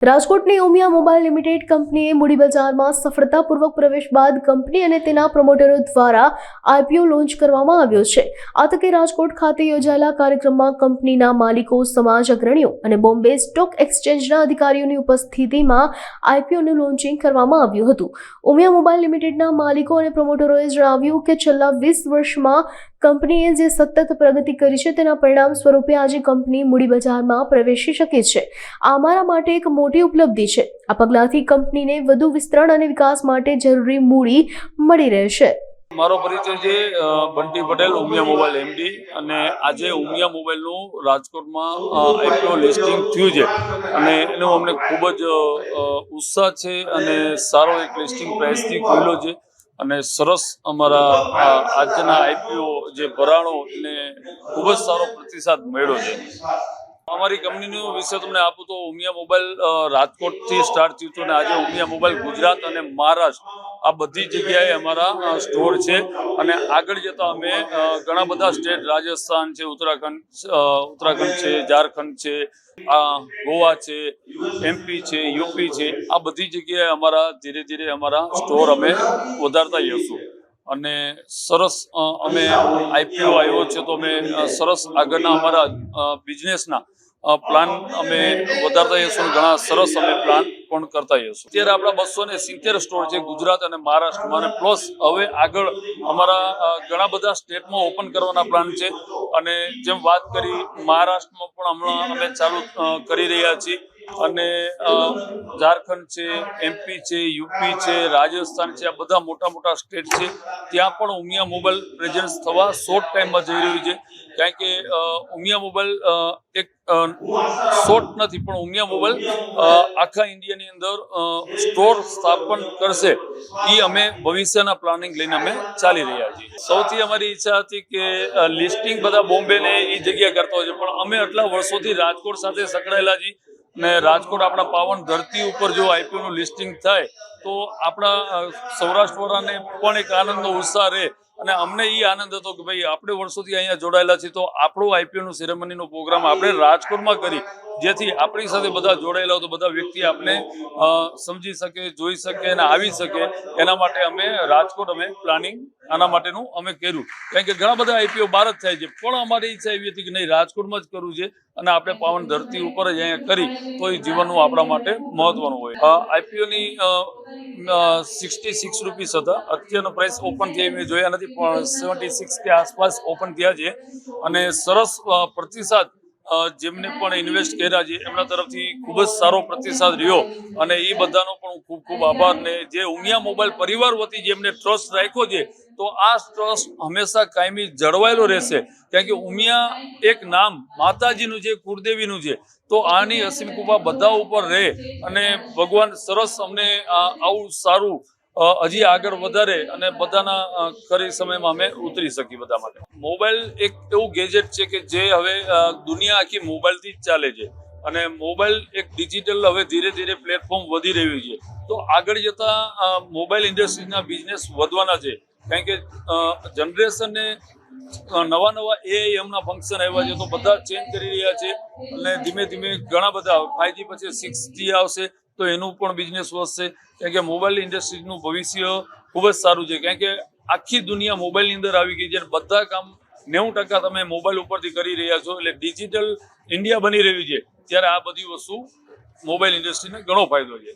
રાજકોટની Umiya mobile limited કંપનીએ મૂડી બજારમાં સફળતાપૂર્વક પ્રવેશ બાદ કંપની અને તેના પ્રમોટરો દ્વારા આઈપીઓ લોન્ચ કરવામાં આવ્યો છે। આ તકે રાજકોટ ખાતે યોજાયેલા કાર્યક્રમમાં કંપનીના માલિકો, સમાજ અગ્રણીઓ અને બોમ્બે સ્ટોક એક્સચેન્જના અધિકારીઓની ઉપસ્થિતિમાં આઈપીઓનું લોન્ચિંગ કરવામાં આવ્યું હતું। ઉમિયા મોબાઈલ લિમિટેડના માલિકો અને પ્રમોટરોએ જણાવ્યું કે છેલ્લા 20 વર્ષમાં કંપનીએ જે સતત પ્રગતિ કરી છે તેના પરિણામ સ્વરૂપે આજે કંપની મૂડી બજારમાં પ્રવેશી શકે છે। આ અમારા માટે એક મોટી ઉપલબ્ધિ છે। આ પગલાથી કંપનીને વધુ વિસ્તરણ અને વિકાસ માટે જરૂરી મૂડી મળી રહેશે। મારો પરિચય છે બંટી પટેલ, ઉમિયા મોબાઈલ એમડી, અને આજે ઉમિયા મોબાઈલનું રાજકોટમાં આઈપીઓ લિસ્ટિંગ થયું છે અને એનો અમને ખૂબ જ ઉત્સાહ છે અને સારો એક લિસ્ટિંગ પ્રાઇસથી ખુલ્યો છે અને સરસ અમારા આજના આઈપીઓ જે ભરાણો એને ખૂબ જ સારો પ્રતિસાદ મળ્યો છે। અમારી કંપનીનો વિશે તમને આપું તો ઉમિયા મોબાઈલ રાજકોટથી સ્ટાર્ટ થયું હતું અને આજે ઉમિયા મોબાઈલ ગુજરાત અને મહારાષ્ટ્ર આ બધી જગ્યાએ અમારા સ્ટોર છે અને આગળ જતા અમે ઘણા બધા સ્ટેટ, રાજસ્થાન છે, ઉત્તરાખંડ છે, ઝારખંડ છે, ગોવા છે, એમપી છે, યુપી છે, આ બધી જગ્યાએ અમારા ધીરે ધીરે અમારા સ્ટોર અમે વધારતા જઈશું અને સરસ અમે આઈપીઓ આવ્યો છે તો અમે સરસ આગળના અમારા બિઝનેસના પ્લાન અમે વધારતા જઈશું અને ઘણા સરસ અમે પ્લાન પણ કરતા જઈશું। અત્યારે આપણા 270 સ્ટોર છે ગુજરાત અને મહારાષ્ટ્રમાં અને પ્લસ હવે આગળ અમારા ઘણા બધા સ્ટેટમાં ઓપન કરવાના પ્લાન છે અને જેમ વાત કરી મહારાષ્ટ્રમાં પણ હમણાં અમે ચાલુ કરી રહ્યા છીએ અને ઝારખંડ છે, એમપી છે, યુપી છે, રાજસ્થાન છે, આ બધા મોટા મોટા સ્ટેટ છે ત્યાં પણ ઉમિયા મોબાઈલ પ્રેઝન્સ થવા શોર્ટ ટાઈમમાં જઈ રહ્યું છે। કારણ કે ઉમિયા મોબાઈલ એક શોર્ટ નથી પણ ઉમિયા મોબાઈલ આખા ઇન્ડિયાની અંદર સ્ટોર સ્થાપન કરશે એ અમે ભવિષ્યના પ્લાનિંગ લઈને અમે ચાલી રહ્યા છીએ। સૌથી અમારી ઈચ્છા હતી કે લિસ્ટિંગ બધા બોમ્બે ને એ જગ્યા કરતા હોય છે પણ અમે આટલા વર્ષોથી રાજકોટ સાથે સંકળાયેલા છીએ ને રાજકોટ આપણા પાવન ધરતી ઉપર જો આઈપીઓનું લિસ્ટિંગ થાય તો આપણા સૌરાષ્ટ્રવાળાને પણ એક આનંદનો ઉત્સાહ રહે અને અમને એ આનંદ હતો કે ભાઈ આપણે વર્ષોથી અહીંયા જોડાયેલા છીએ તો આપણો આઈપીઓનું સેરેમનીનો પ્રોગ્રામ આપણે રાજકોટમાં કરી જેથી આપણી સાથે બધા જોડાયેલા હોય તો બધા વ્યક્તિ આપણે સમજી શકે, જોઈ શકે અને આવી શકે એના માટે અમે રાજકોટ અમે પ્લાનિંગ આના માટેનું અમે કર્યું। કારણ કે ઘણા બધા આઈપીઓ બહાર જ થાય છે પણ અમારી ઈચ્છા એવી હતી કે નહીં, રાજકોટમાં જ કરવું છે અને આપણે પાવન ધરતી ઉપર જ અહીંયા કરી તો એ જીવનનું આપણા માટે મહત્વનું હોય। આઈપીઓની 66 રૂપીસ હતા, અત્યારનો પ્રાઇસ ઓપન થયા મેં જોયા નથી પણ 76 કે આસપાસ ઓપન થયા છે અને સરસ પ્રતિસાદ જેમને પણ ઇન્વેસ્ટ કર્યા છે એમના તરફથી ખૂબ જ સારો પ્રતિસાદ રહ્યો અને એ બધાનો પણ હું ખૂબ ખૂબ આભાર ને જે ઉમિયા મોબાઈલ પરિવાર વતી જેમને ટ્રસ્ટ રાખ્યો છે તો આ ટ્રસ્ટ હંમેશા કાયમી જળવાયેલો રહેશે। કારણ કે ઉમિયા એક નામ માતાજીનું છે, કુળદેવીનું છે તો આની અસીમ કૃપા બધા ઉપર રહે અને ભગવાન સરસ અમને આવું સારું હજી આગળ વધારે અને બધાના ખરી સમયમાં અમે ઉતરી શકીએ બધા માટે। મોબાઈલ એક એવું ગેજેટ છે કે જે હવે દુનિયા આખી મોબાઈલથી જ ચાલે છે અને મોબાઈલ એક ડિજિટલ હવે ધીરે ધીરે પ્લેટફોર્મ વધી રહ્યું છે તો આગળ જતા મોબાઈલ ઇન્ડસ્ટ્રીના બિઝનેસ વધવાના છે। કારણ કે જનરેશનને નવા એઆઈએમના ફંક્શન આવ્યા છે તો બધા ચેન્જ કરી રહ્યા છે અને ધીમે ધીમે ઘણા બધા 5G પછી 6G આવશે તો એનું પણ બિઝનેસ વધશે। કારણ કે મોબાઈલ ઇન્ડસ્ટ્રીનું ભવિષ્ય ખૂબ જ સારું છે કારણ કે આખી દુનિયા મોબાઈલની અંદર આવી ગઈ છે બધા કામ 90% તમે મોબાઈલ ઉપરથી કરી રહ્યા છો એટલે ડિજિટલ ઇન્ડિયા બની રહ્યું છે ત્યારે આ બધી વસ્તુ મોબાઈલ ઇન્ડસ્ટ્રીને ઘણો ફાયદો છે।